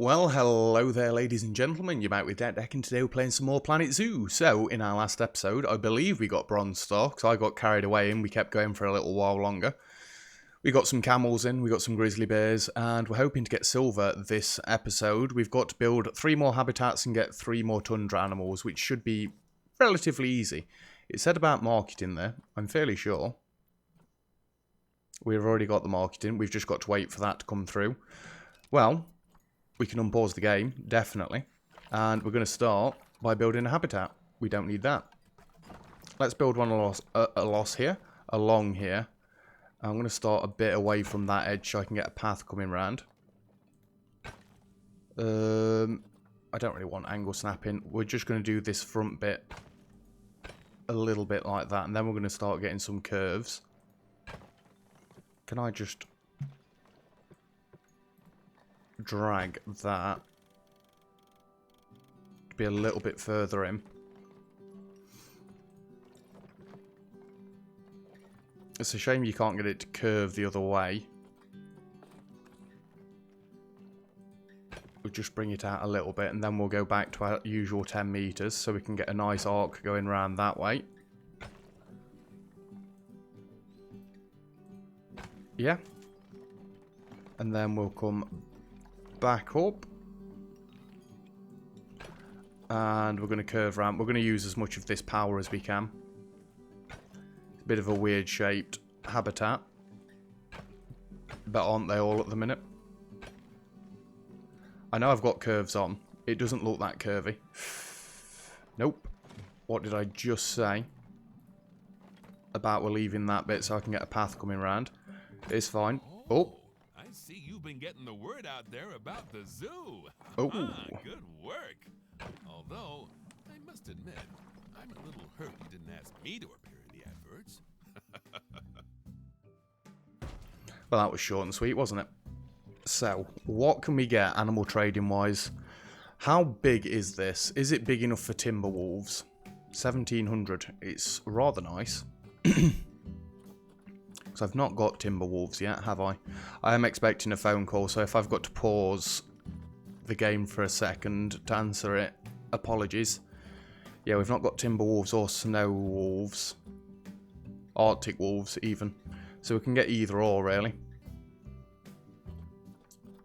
Well, hello there, ladies and gentlemen. You're back with Deck, and today we're playing some more Planet Zoo. So, in our last episode, I believe we got bronze star, because I got carried away and we kept going for a little while longer. We got some camels in, we got some grizzly bears, and we're hoping to get silver this episode. We've got to build 3 more habitats and get 3 more tundra animals, which should be relatively easy. It said about marketing there, I'm fairly sure. We've already got the marketing, we've just got to wait for that to come through. Well, we can unpause the game, definitely. And we're going to start by building a habitat. We don't need that. Let's build one along here. I'm going to start a bit away from that edge so I can get a path coming round. I don't really want angle snapping. We're just going to do this front bit a little bit like that. And then we're going to start getting some curves. Can I just drag that to be a little bit further in? It's a shame you can't get it to curve the other way. We'll just bring it out a little bit and then we'll go back to our usual 10 meters so we can get a nice arc going around that way. Yeah. And then we'll come back up. And we're going to curve around. We're going to use as much of this power as we can. It's a bit of a weird shaped habitat. But aren't they all at the minute? I know I've got curves on. It doesn't look that curvy. Nope. What did I just say? About we're leaving that bit so I can get a path coming around. It's fine. Oh. I see you've been getting the word out there about the zoo. Oh. Good work. Although, I must admit, I'm a little hurt you didn't ask me to appear in the adverts. Well, that was short and sweet, wasn't it? So, what can we get animal trading wise? How big is this? Is it big enough for timber wolves? 1700. It's rather nice. Because I've not got timber wolves yet, have I? I am expecting a phone call, so if I've got to pause the game for a second to answer it, apologies. Yeah, we've not got timber wolves or snow wolves. Arctic wolves, even. So we can get either or, really.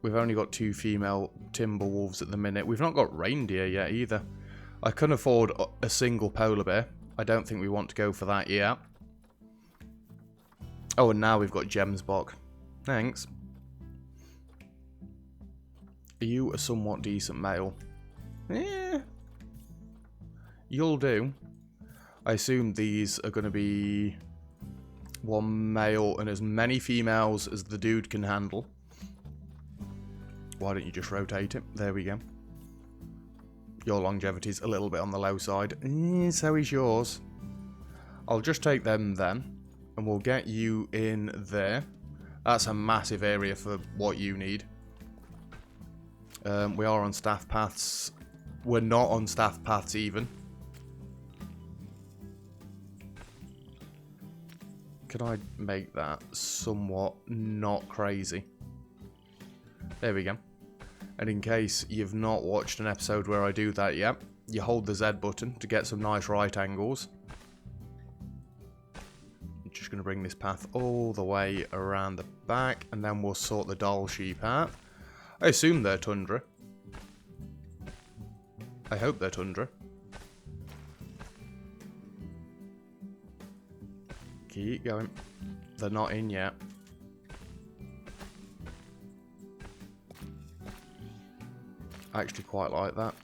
We've only got 2 female timber wolves at the minute. We've not got reindeer yet, either. I can afford a single polar bear. I don't think we want to go for that yet. Oh, and now we've got Gemsbok. Thanks. Are you a somewhat decent male? Yeah. You'll do. I assume these are going to be 1 male and as many females as the dude can handle. Why don't you just rotate it? There we go. Your longevity's a little bit on the low side. So is yours. I'll just take them then. And we'll get you in there. That's a massive area for what you need. We are on staff paths. We're not on staff paths even. Can I make that somewhat not crazy? There we go. And in case you've not watched an episode where I do that yet, you hold the Z button to get some nice right angles. Just going to bring this path all the way around the back and then we'll sort the doll sheep out. I assume they're tundra. I hope they're tundra. Keep going. They're not in yet. I actually quite like that.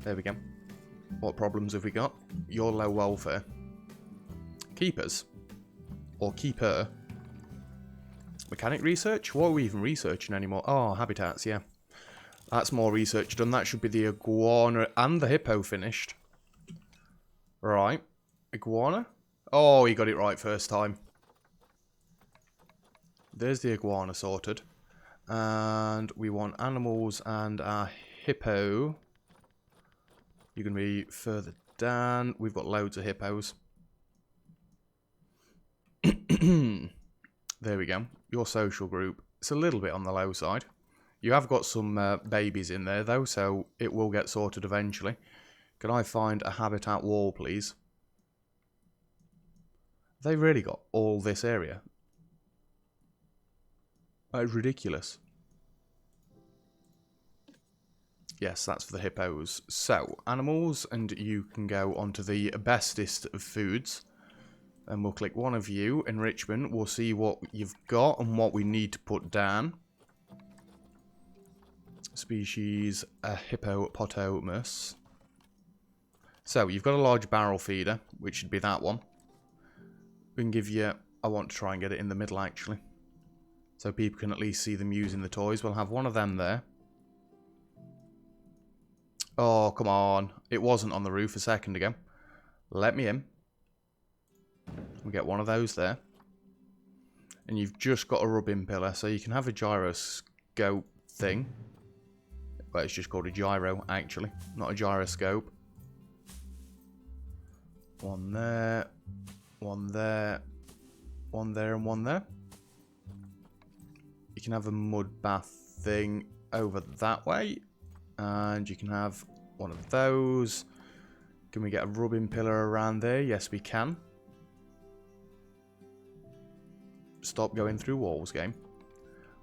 There we go. What problems have we got? You're low welfare. Keepers? Or keeper? Mechanic research? What are we even researching anymore? Oh, habitats, yeah. That's more research done. That should be the iguana and the hippo finished. Right. Iguana? Oh, he got it right first time. There's the iguana sorted. And we want animals and our hippo. You're going to be further down. We've got loads of hippos. There we go. Your social group It's a little bit on the low side. You have got some babies in there, though, so it will get sorted eventually. Can I find a habitat wall, please? They've really got all this area. That is ridiculous. Yes, that's for the hippos. So, animals, and you can go onto the bestest of foods. And we'll click one of you, enrichment. We'll see what you've got and what we need to put down. Species, a hippopotamus. So, you've got a large barrel feeder, which should be that one. We can give you... I want to try and get it in the middle, actually. So people can at least see them using the toys. We'll have one of them there. Oh, come on. It wasn't on the roof a second ago. Let me in. We get one of those there. And you've just got a rubbing pillar, so you can have a gyroscope thing. Well, it's just called a gyro, actually. Not a gyroscope. One there. One there. One there and one there. You can have a mud bath thing over that way. And you can have one of those. Can we get a rubbing pillar around there? Yes, we can. Stop going through walls, game.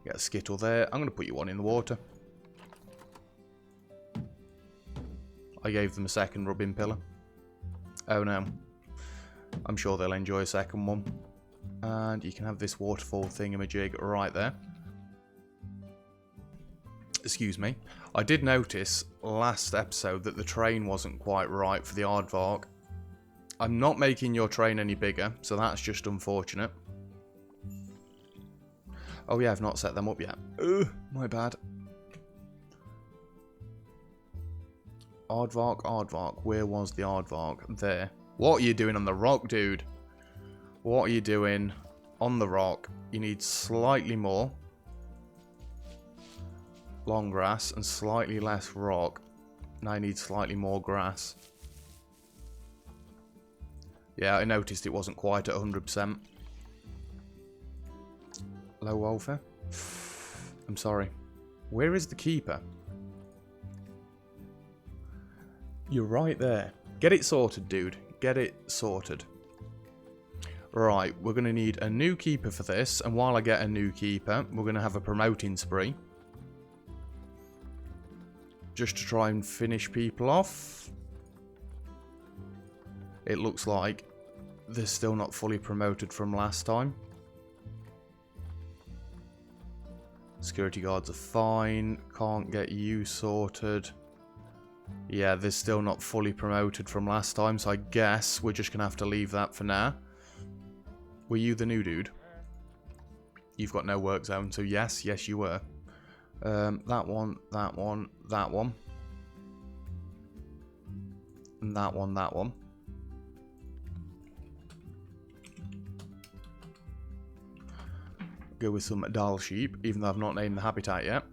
Get a skittle there. I'm going to put you one in the water. I gave them a second rubbing pillar. Oh no. I'm sure they'll enjoy a second one. And you can have this waterfall thingamajig right there. Excuse me. I did notice last episode that the train wasn't quite right for the aardvark. I'm not making your train any bigger, so that's just unfortunate. Oh yeah, I've not set them up yet. Ugh, my bad. Aardvark, aardvark. Where was the aardvark? There. What are you doing on the rock, dude? What are you doing on the rock? You need slightly more long grass and slightly less rock. Now I need slightly more grass. Yeah, I noticed it wasn't quite at 100%. Low welfare? I'm sorry. Where is the keeper? You're right there. Get it sorted, dude. Get it sorted. Right, we're going to need a new keeper for this. And while I get a new keeper, we're going to have a promoting spree. Just to try and finish people off. It looks like they're still not fully promoted from last time. Security guards are fine. Can't get you sorted. Yeah, they're still not fully promoted from last time, so I guess we're just going to have to leave that for now. Were you the new dude? You've got no work zone, so yes, you were. That one, that one, that one. And that one, that one. Go with some dull sheep, even though I've not named the habitat yet.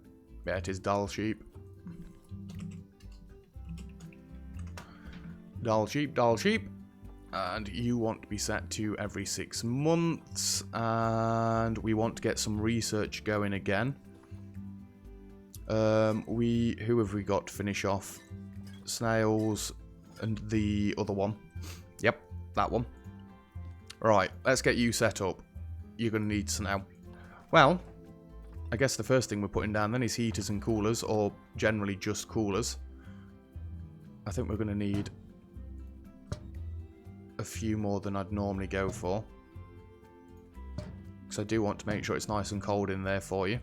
Yeah, it is dull sheep. Dull sheep, dull sheep. And you want to be set to every 6 months. And we want to get some research going again. Who have we got to finish off? Snails and the other one. Yep, that one. Right, let's get you set up. You're going to need snail. Well, I guess the first thing we're putting down then is heaters and coolers, or generally just coolers. I think we're going to need a few more than I'd normally go for. Because I do want to make sure it's nice and cold in there for you.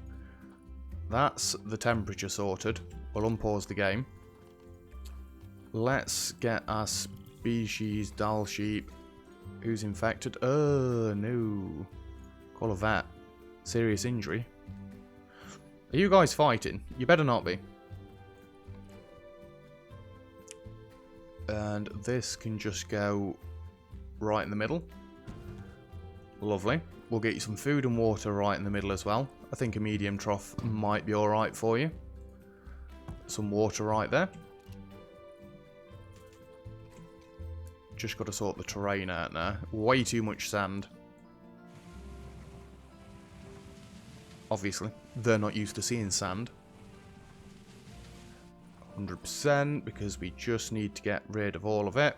That's the temperature sorted. We'll unpause the game. Let's get our species dull sheep. Who's infected? No. Call of that. Serious injury. Are you guys fighting? You better not be. And this can just go right in the middle. Lovely. We'll get you some food and water right in the middle as well. I think a medium trough might be alright for you. Some water right there. Just got to sort the terrain out now. Way too much sand. Obviously, they're not used to seeing sand. 100% because we just need to get rid of all of it.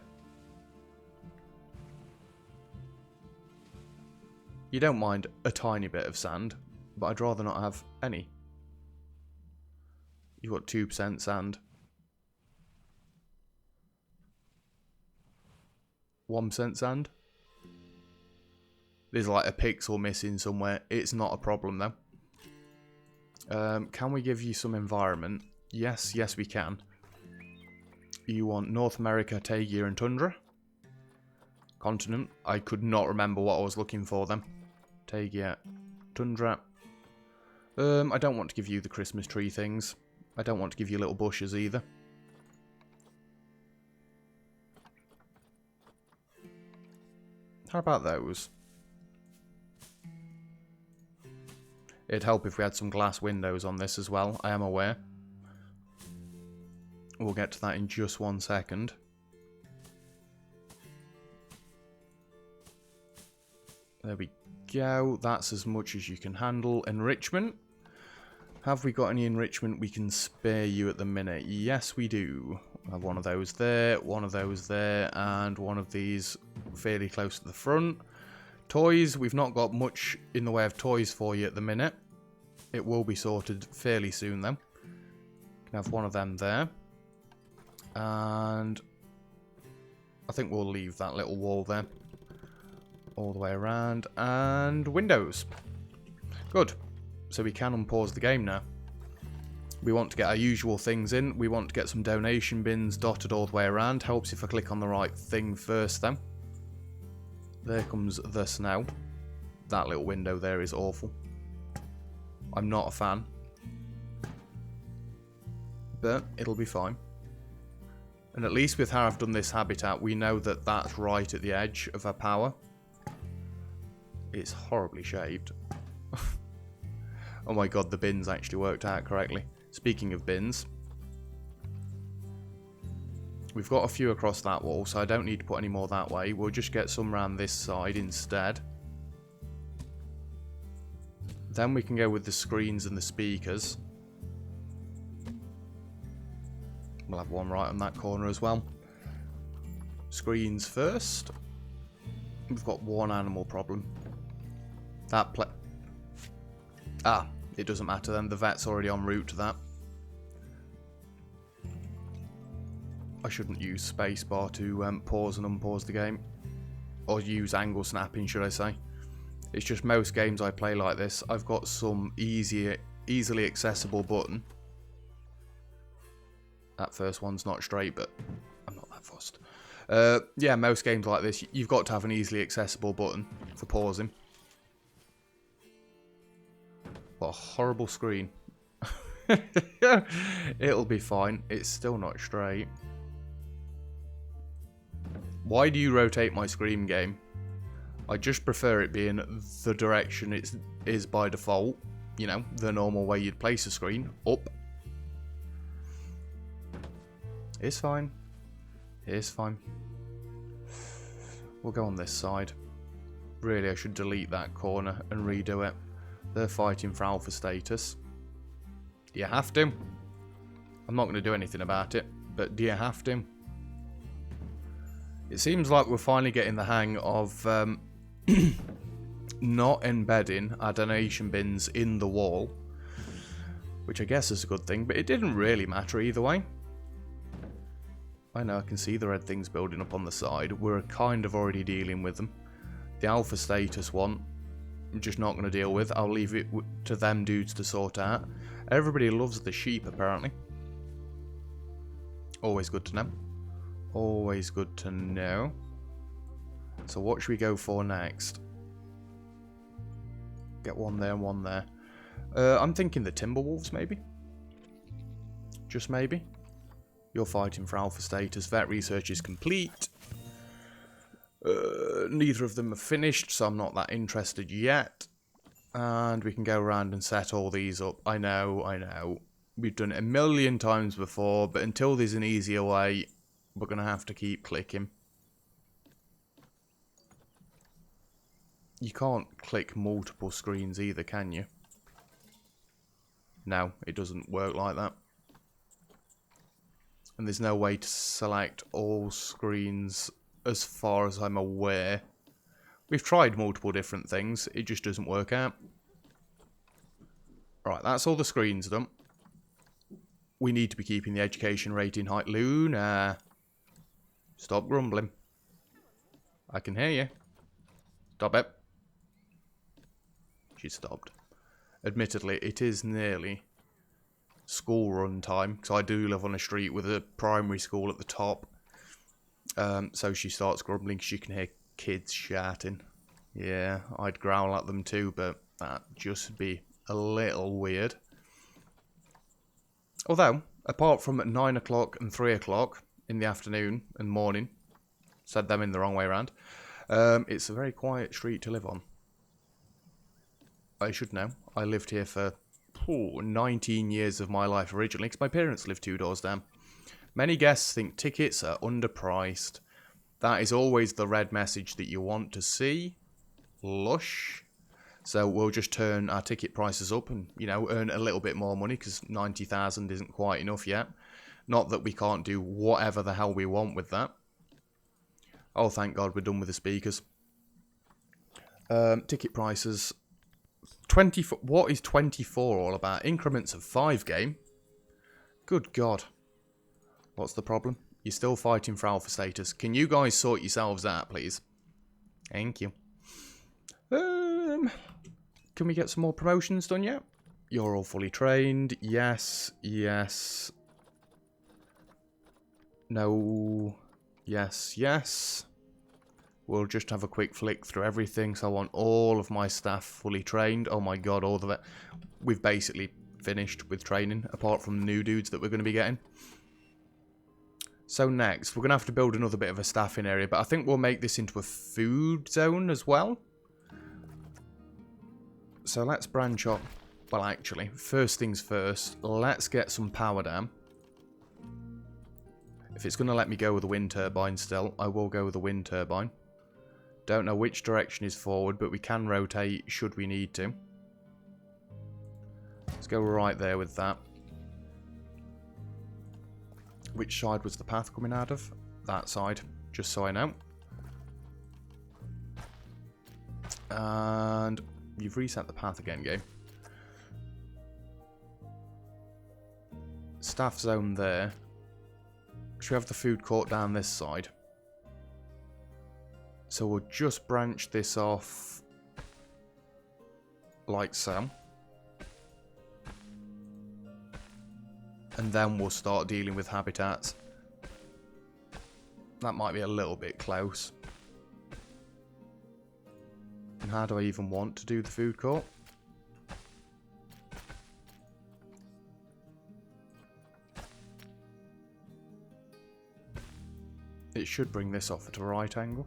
You don't mind a tiny bit of sand, but I'd rather not have any. You've got 2% sand. 1% sand. There's like a pixel missing somewhere. It's not a problem though. Can we give you some environment? Yes, yes we can. You want North America, Taiga and Tundra? Continent. I could not remember what I was looking for then. Taiga, Tundra. I don't want to give you the Christmas tree things. I don't want to give you little bushes either. How about those? It'd help if we had some glass windows on this as well, I am aware. We'll get to that in just 1 second. There we go. That's as much as you can handle. Enrichment. Have we got any enrichment we can spare you at the minute? Yes, we do. I have one of those there, one of those there, and one of these fairly close to the front. Toys, we've not got much in the way of toys for you at the minute. It will be sorted fairly soon though. Can have one of them there. And I think we'll leave that little wall there. All the way around. And windows. Good. So we can unpause the game now. We want to get our usual things in. We want to get some donation bins dotted all the way around. Helps if I click on the right thing first then. There comes the snow. That little window there is awful. I'm not a fan. But it'll be fine. And at least with how I've done this habitat, we know that that's right at the edge of our power. It's horribly shaped. Oh my god, the bins actually worked out correctly. Speaking of bins, we've got a few across that wall, so I don't need to put any more that way. We'll just get some around this side instead. Then we can go with the screens and the speakers. We'll have one right on that corner as well. Screens first. We've got one animal problem. It doesn't matter then. The vet's already en route to that. I shouldn't use spacebar to pause and unpause the game. Or use angle snapping, should I say. It's just most games I play like this, I've got some easily accessible button. That first one's not straight, but I'm not that fussed. Yeah, most games like this, you've got to have an easily accessible button for pausing. What a horrible screen. It'll be fine. It's still not straight. Why do you rotate my screen game? I just prefer it being the direction it is by default. You know, the normal way you'd place a screen. Up. It's fine. It's fine. We'll go on this side. Really, I should delete that corner and redo it. They're fighting for alpha status. Do you have to? I'm not going to do anything about it, but do you have to? It seems like we're finally getting the hang of not embedding our donation bins in the wall, which I guess is a good thing, but it didn't really matter either way. I know I can see the red things building up on the side. We're kind of already dealing with them. The alpha status one, I'm just not going to deal with. I'll leave it to them dudes to sort out. Everybody loves the sheep, apparently. Always good to know. Always good to know. So what should we go for next? Get one there and one there. I'm thinking the Timberwolves, maybe? Just maybe? You're fighting for alpha status. Vet research is complete. Neither of them are finished, so I'm not that interested yet. And we can go around and set all these up. I know. We've done it a million times before, but until there's an easier way, we're going to have to keep clicking. You can't click multiple screens either, can you? No, it doesn't work like that. And there's no way to select all screens as far as I'm aware. We've tried multiple different things. It just doesn't work out. Right, that's all the screens done. We need to be keeping the education rating high. Luna, stop grumbling. I can hear you. Stop it. She stopped. Admittedly, it is nearly school run time, because I do live on a street with a primary school at the top. So she starts grumbling because she can hear kids shouting. Yeah, I'd growl at them too, but that'd just be a little weird. Although, apart from at 9 o'clock and 3 o'clock in the afternoon and morning, said them in the wrong way around, it's a very quiet street to live on. I should know. I lived here for 19 years of my life originally, because my parents lived 2 doors down. Many guests think tickets are underpriced. That is always the red message that you want to see. Lush. So we'll just turn our ticket prices up and, you know, earn a little bit more money, because 90,000 isn't quite enough yet. Not that we can't do whatever the hell we want with that. Oh, thank God we're done with the speakers. Ticket prices. 24. What is 24 all about? Increments of 5 game? Good God. What's the problem? You're still fighting for alpha status. Can you guys sort yourselves out, please? Thank you. Can we get some more promotions done yet? You're all fully trained. Yes, yes. No. Yes, yes. We'll just have a quick flick through everything. So I want all of my staff fully trained. Oh my God, all of it. We've basically finished with training, apart from the new dudes that we're going to be getting. So next, we're going to have to build another bit of a staffing area, but I think we'll make this into a food zone as well. So let's branch off. Well, actually, first things first, let's get some power down. If it's going to let me go with a wind turbine still, I will go with a wind turbine. Don't know which direction is forward, but we can rotate should we need to. Let's go right there with that. Which side was the path coming out of? That side, just so I know. And you've reset the path again, game. Staff zone there. Should we have the food court down this side? So we'll just branch this off like so. And then we'll start dealing with habitats. That might be a little bit close. And how do I even want to do the food court? It should bring this off at a right angle.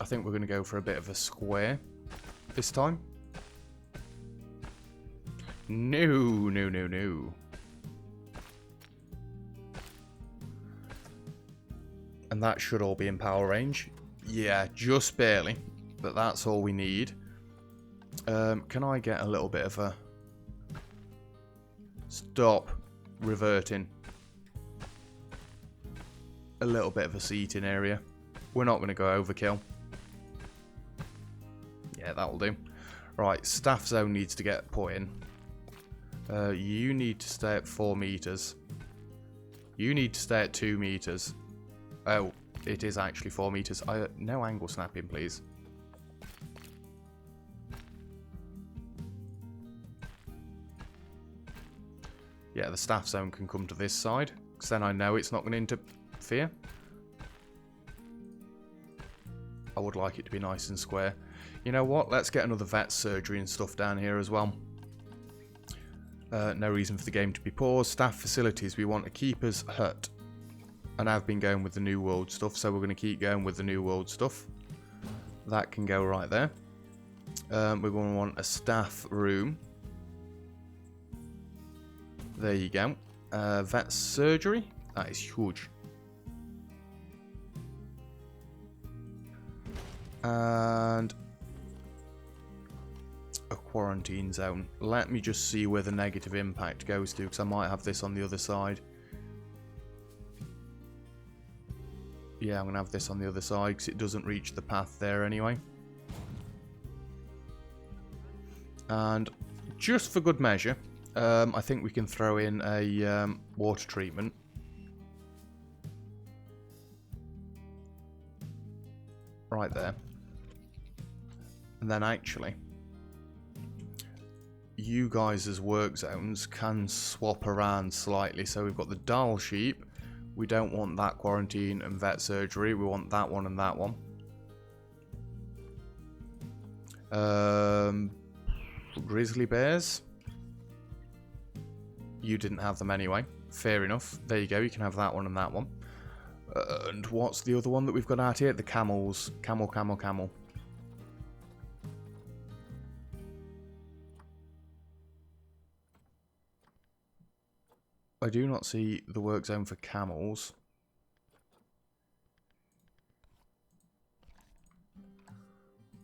I think we're going to go for a bit of a square this time. No, no, no, no. And that should all be in power range. Yeah, just barely. But that's all we need. Can I get a little bit of a... Stop reverting. A little bit of a seating area. We're not going to go overkill. Yeah, that'll do. Right, staff zone needs to get put in. You need to stay at 4 meters. You need to stay at 2 meters. Oh, it is actually 4 meters. No angle snapping, please. Yeah, the staff zone can come to this side, because then I know it's not going to interfere. I would like it to be nice and square. You know what? Let's get another vet surgery and stuff down here as well. No reason for the game to be paused. Staff facilities. We want a keeper's hut. And I've been going with the New World stuff, so we're going to keep going with the New World stuff. That can go right there. We're going to want a staff room. There you go. Vet surgery. That is huge. And quarantine zone. Let me just see where the negative impact goes to, because I might have this on the other side. Yeah, I'm going to have this on the other side, because it doesn't reach the path there anyway. And just for good measure, I think we can throw in a water treatment. Right there. And then actually, you guys as work zones can swap around slightly. So we've got the Dahl sheep. We don't want that quarantine and vet surgery. We want that one and that one. Grizzly bears. You didn't have them anyway. Fair enough. There you go. You can have that one and that one. And what's the other one that we've got out here? The camels. Camel, camel, camel. I do not see the work zone for camels.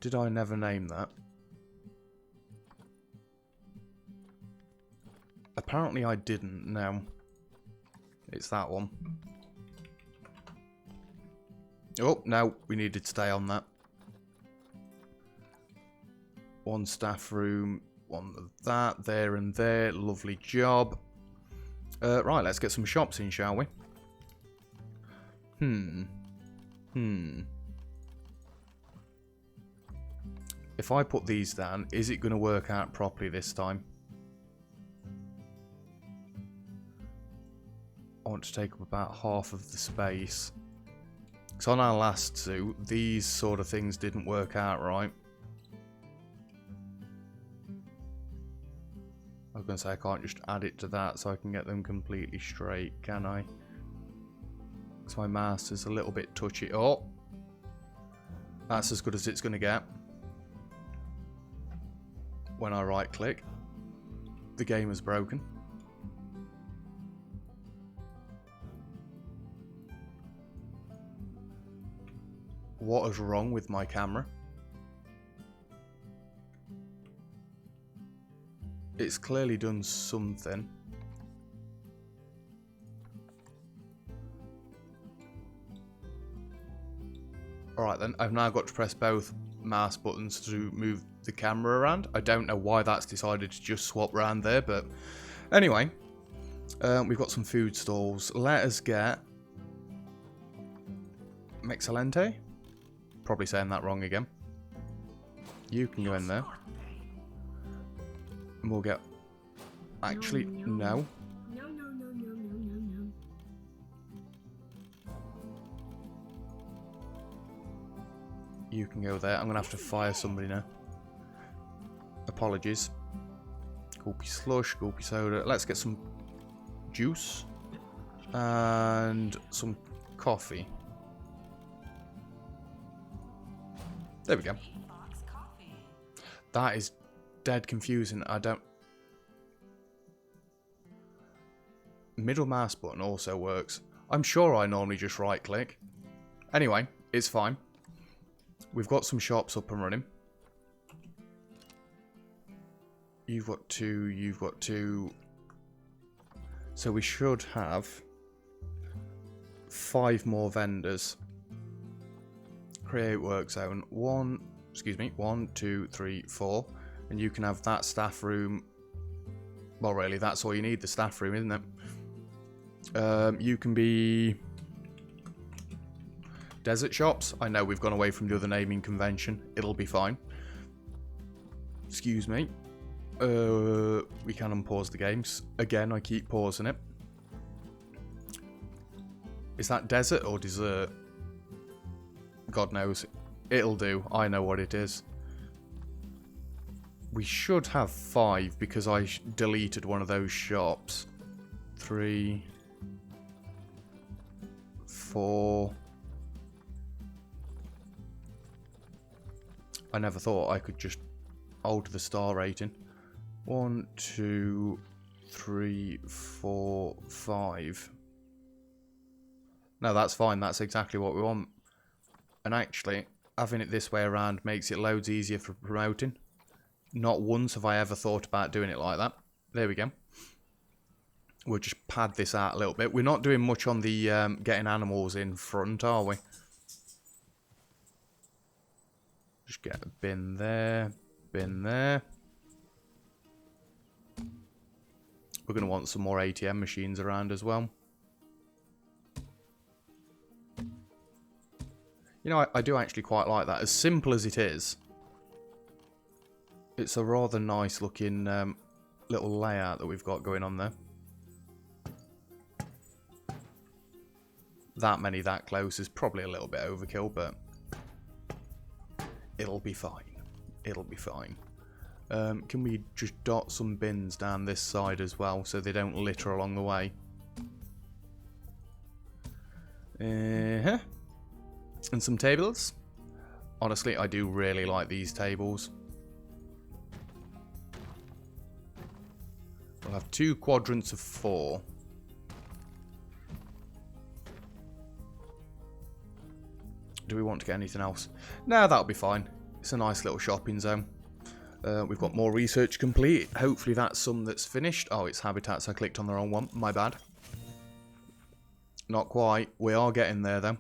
Did I never name that? Apparently I didn't. No. It's that one. Oh, no. We needed to stay on that. One staff room. One of that. There and there. Lovely job. Right, let's get some shops in, shall we? If I put these down, is it going to work out properly this time? I want to take up about half of the space. Because on our last zoo, these sort of things didn't work out right. I was going to say I can't just add it to that so I can get them completely straight, can I? Because my mouse is a little bit touchy. Oh! That's as good as it's going to get. When I right click, the game is broken. What is wrong with my camera? It's clearly done something. Alright then, I've now got to press both mouse buttons to move the camera around. I don't know why that's decided to just swap around there, but anyway. We've got some food stalls. Let us get Mexalente. Probably saying that wrong again. You can go in there. And we'll get... Actually, no. No. You can go there. I'm going to have to fire somebody now. Apologies. Gulpy slush, gulpy soda. Let's get some juice. And some coffee. There we go. That is dead confusing. I don't... Middle mouse button also works. I'm sure I normally just right click. Anyway, it's fine. We've got some shops up and running. You've got two, you've got two. So we should have 5 more vendors. Create work zone. 1, 2, 3, 4. And you can have that staff room. Well, really, that's all you need, the staff room, isn't it? You can be... Desert shops. I know we've gone away from the other naming convention. It'll be fine. Excuse me. We can unpause the games. Again, I keep pausing it. Is that desert or dessert? God knows. It'll do. I know what it is. We should have 5 because I deleted one of those shops. 3, 4. I never thought I could just alter the star rating. 1, 2, 3, 4, 5. No, that's fine. That's exactly what we want. And actually, having it this way around makes it loads easier for promoting. Not once have I ever thought about doing it like that. There we go. We'll just pad this out a little bit. We're not doing much on the getting animals in front, are we? Just get a bin there. Bin there. We're going to want some more ATM machines around as well. You know, I do actually quite like that. As simple as it is, it's a rather nice looking little layout that we've got going on there. That many that close is probably a little bit overkill, but it'll be fine. It'll be fine. Can we just dot some bins down this side as well so they don't litter along the way? And some tables. Honestly, I do really like these tables. We'll have 2 quadrants of 4. Do we want to get anything else? No, that'll be fine. It's a nice little shopping zone. We've got more research complete. Hopefully that's some that's finished. Oh, it's habitats. I clicked on the wrong one. My bad. Not quite. We are getting there, though.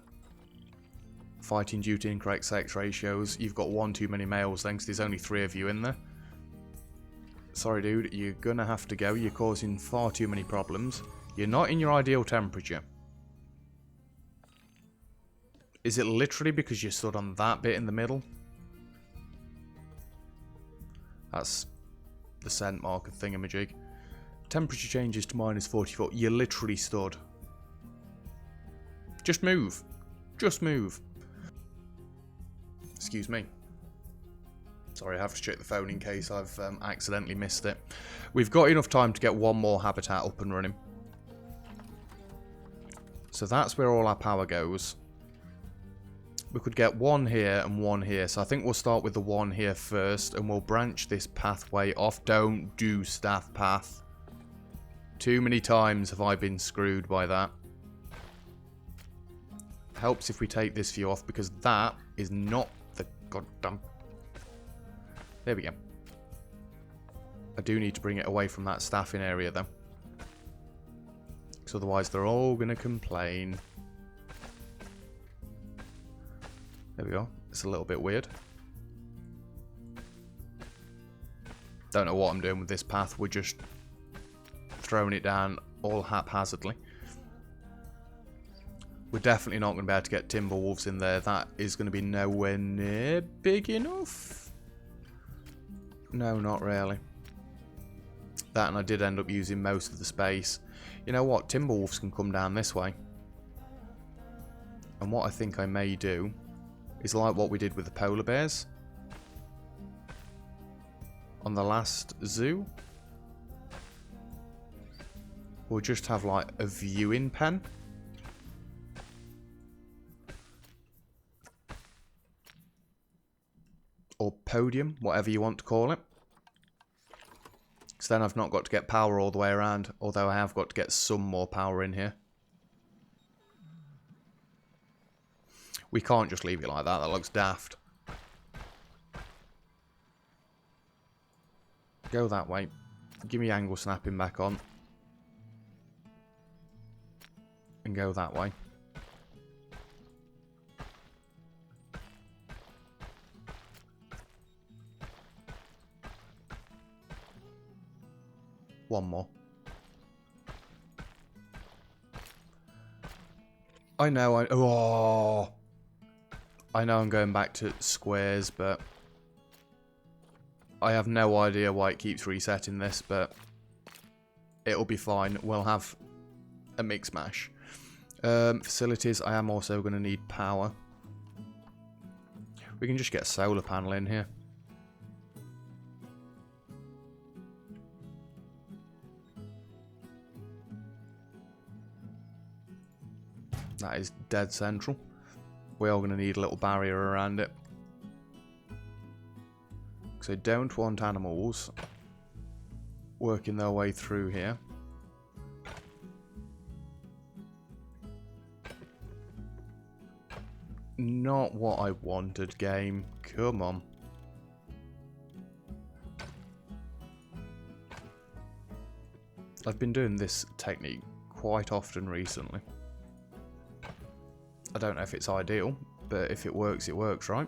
Fighting due to incorrect sex ratios. You've got 1 too many males, then, because there's only 3 of you in there. Sorry, dude. You're going to have to go. You're causing far too many problems. You're not in your ideal temperature. Is it literally because you stood on that bit in the middle? That's the scent marker thingamajig. Temperature changes to -44. You literally stood. Just move. Just move. Excuse me. Sorry, I have to check the phone in case I've accidentally missed it. We've got enough time to get 1 more habitat up and running. So that's where all our power goes. We could get 1 here and 1 here. So I think we'll start with the 1 here first. And we'll branch this pathway off. Don't do staff path. Too many times have I been screwed by that. Helps if we take this view off. Because that is not the goddamn... There we go. I do need to bring it away from that staffing area though. Because otherwise they're all going to complain. There we go. It's a little bit weird. Don't know what I'm doing with this path. We're just throwing it down all haphazardly. We're definitely not going to be able to get timber wolves in there. That is going to be nowhere near big enough. No, not really. That, and I did end up using most of the space. You know what? Timber wolves can come down this way. And what I think I may do is like what we did with the polar bears on the last zoo. We'll just have like a viewing pen. Or podium, whatever you want to call it. Because then I've not got to get power all the way around, although I have got to get some more power in here. We can't just leave it like that. That looks daft. Go that way. Give me angle snapping back on. And go that way. One more. I know I'm going back to squares, but I have no idea why it keeps resetting this, but it'll be fine. We'll have a mix mash. Facilities, I am also going to need power. We can just get a solar panel in here. That is dead central. We are going to need a little barrier around it. Because I don't want animals working their way through here. Not what I wanted, game. Come on. I've been doing this technique quite often recently. I don't know if it's ideal, but if it works, right?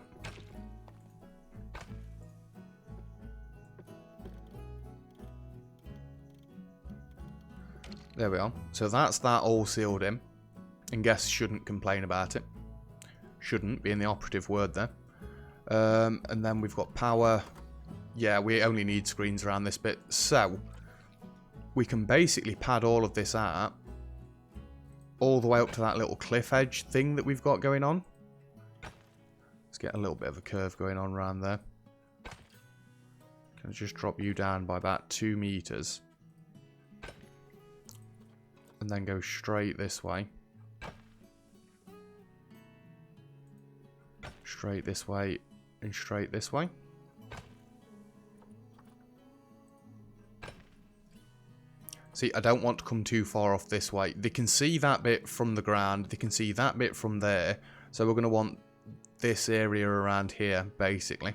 There we are. So that's that all sealed in. And guests shouldn't complain about it. Shouldn't being the operative word there. And then we've got power. Yeah, we only need screens around this bit. So we can basically pad all of this out all the way up to that little cliff edge thing that we've got going on. Let's get a little bit of a curve going on around there. Can I just drop you down by about 2 meters? And then go straight this way. Straight this way and straight this way. See, I don't want to come too far off this way. They can see that bit from the ground. They can see that bit from there. So we're going to want this area around here, basically.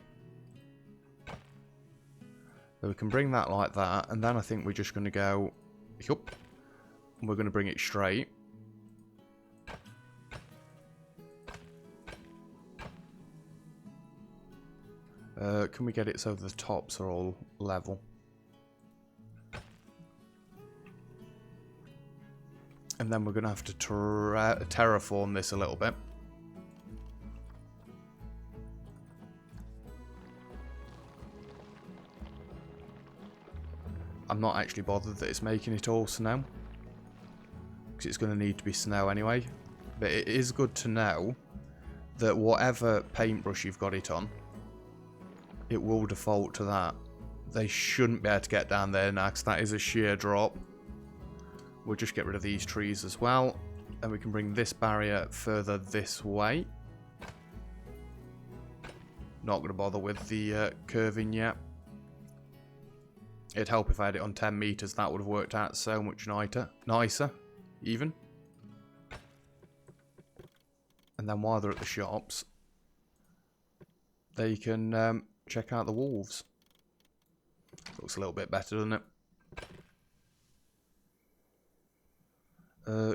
So we can bring that like that. And then I think we're just going to go... Yup. We're going to bring it straight. Can we get it so the tops are all level? And then we're going to have to terraform this a little bit. I'm not actually bothered that it's making it all snow, because it's going to need to be snow anyway. But it is good to know that whatever paintbrush you've got it on, it will default to that. They shouldn't be able to get down there now, because that is a sheer drop. We'll just get rid of these trees as well. And we can bring this barrier further this way. Not going to bother with the curving yet. It'd help if I had it on 10 meters. That would have worked out so much nicer, even. And then while they're at the shops, they can check out the wolves. Looks a little bit better, doesn't it?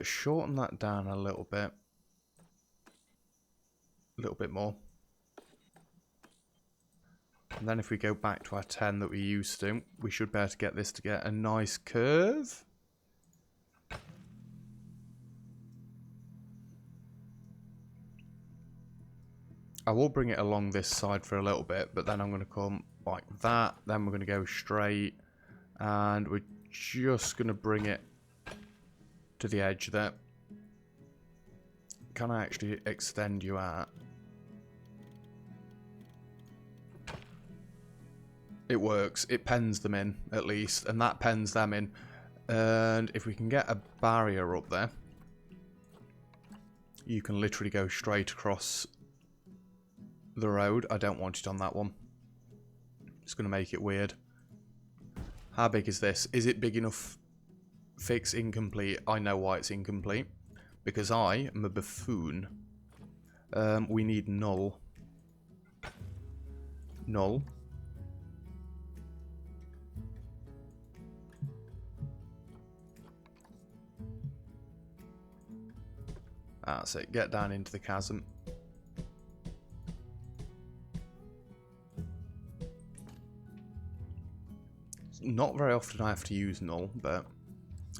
Shorten that down a little bit. A little bit more. And then if we go back to our 10 that we used to, we should be able to get this to get a nice curve. I will bring it along this side for a little bit, but then I'm going to come like that. Then we're going to go straight. And we're just going to bring it to the edge there. Can I actually extend you out? It works. It pens them in, at least. And that pens them in. And if we can get a barrier up there, you can literally go straight across the road. I don't want it on that one. It's going to make it weird. How big is this? Is it big enough? Fix incomplete. I know why it's incomplete. Because I am a buffoon. We need null. Null. That's it. Get down into the chasm. Not very often I have to use null, but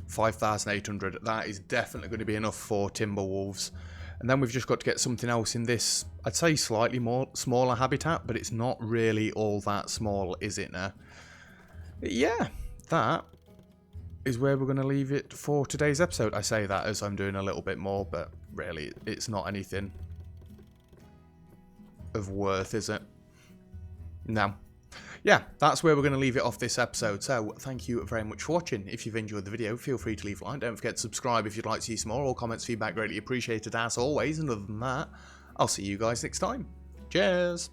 5,800, that is definitely going to be enough for Timberwolves. And then we've just got to get something else in this, I'd say slightly more smaller habitat, but it's not really all that small, is it now? Yeah, that is where we're going to leave it for today's episode. I say that as I'm doing a little bit more, but really it's not anything of worth, is it? No. Yeah, that's where we're going to leave it off this episode. So, thank you very much for watching. If you've enjoyed the video, feel free to leave a like. Don't forget to subscribe if you'd like to see some more. All comments, feedback, greatly appreciated as always. And other than that, I'll see you guys next time. Cheers!